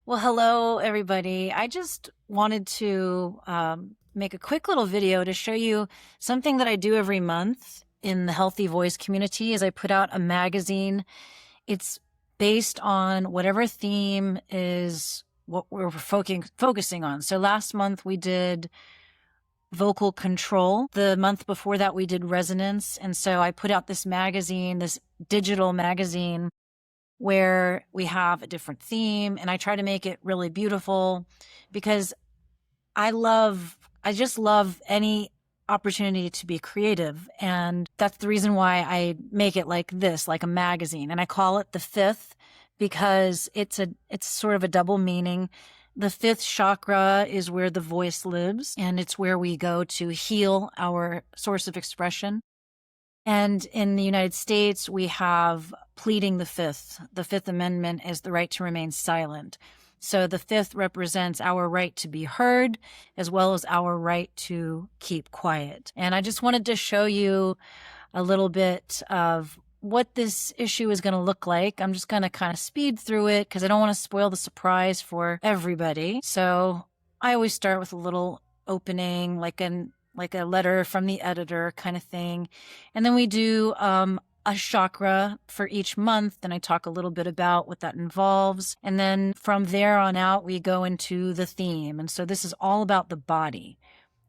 Well, hello, everybody. I just wanted to make a quick little video to show you something that I do every month in the Healthy Voice community is I put out a magazine. It's based on whatever theme is what we're focusing on. So last month we did vocal control. The month before that we did resonance. And so I put out this magazine, this digital magazine where we have a different theme, and I try to make it really beautiful because I just love any opportunity to be creative. And that's the reason why I make it like this, like a magazine. And I call it the fifth because it's sort of a double meaning. The fifth chakra is where the voice lives, and it's where we go to heal our source of expression. And in the United States, we have pleading the fifth. The Fifth Amendment is the right to remain silent. So the fifth represents our right to be heard, as well as our right to keep quiet. And I just wanted to show you a little bit of what this issue is going to look like. I'm just going to kind of speed through it because I don't want to spoil the surprise for everybody. So I always start with a little opening, like a letter from the editor kind of thing. And then we do a chakra for each month. And I talk a little bit about what that involves. And then from there on out, we go into the theme. And so this is all about the body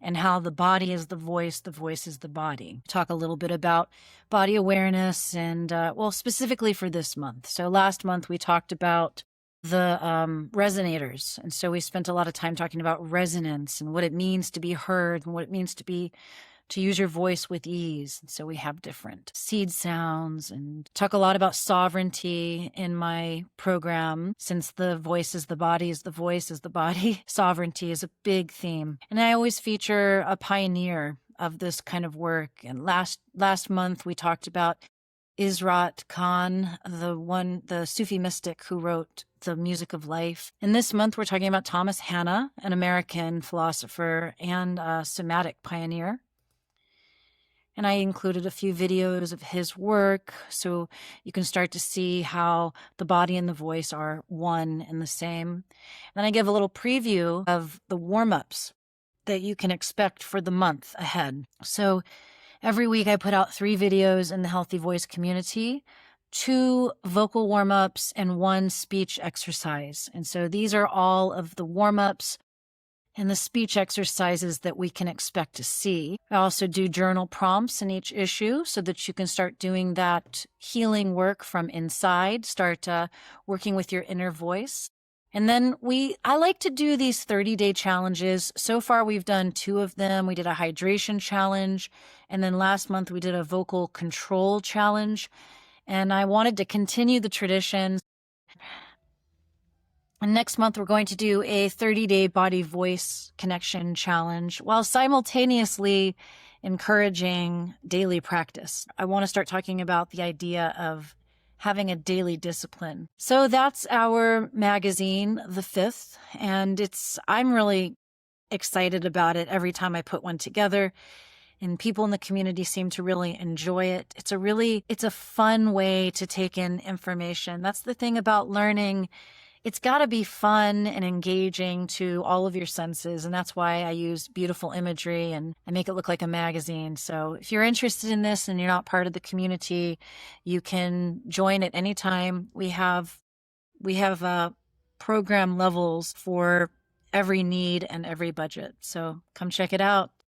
and how the body is the voice is the body. Talk a little bit about body awareness and, well, specifically for this month. So last month we talked about the resonators. And so we spent a lot of time talking about resonance and what it means to be heard and what it means to use your voice with ease. And so we have different seed sounds and talk a lot about sovereignty in my program. Since the voice is the body is the voice is the body, sovereignty is a big theme. And I always feature a pioneer of this kind of work. And last month we talked about Israt Khan, the Sufi mystic who wrote the music of life. And this month we're talking about Thomas Hanna, an American philosopher and a somatic pioneer. And I included a few videos of his work so you can start to see how the body and the voice are one and the same. Then I give a little preview of the warm-ups that you can expect for the month ahead. So every week I put out 3 videos in the Healthy Voice community, 2 vocal warm-ups and 1 speech exercise. And so these are all of the warm-ups and the speech exercises that we can expect to see. I also do journal prompts in each issue so that you can start doing that healing work from inside, start working with your inner voice. And then I like to do these 30-day challenges. So far, we've done 2 of them. We did a hydration challenge. And then last month, we did a vocal control challenge. And I wanted to continue the tradition. And next month, we're going to do a 30-day body-voice connection challenge while simultaneously encouraging daily practice. I want to start talking about the idea of having a daily discipline. So that's our magazine, The Fifth, and I'm really excited about it every time I put one together, and people in the community seem to really enjoy it. It's a fun way to take in information. That's the thing about learning. It's got to be fun and engaging to all of your senses, and that's why I use beautiful imagery and I make it look like a magazine. So if you're interested in this and you're not part of the community, you can join at any time. We have program levels for every need and every budget. So come check it out.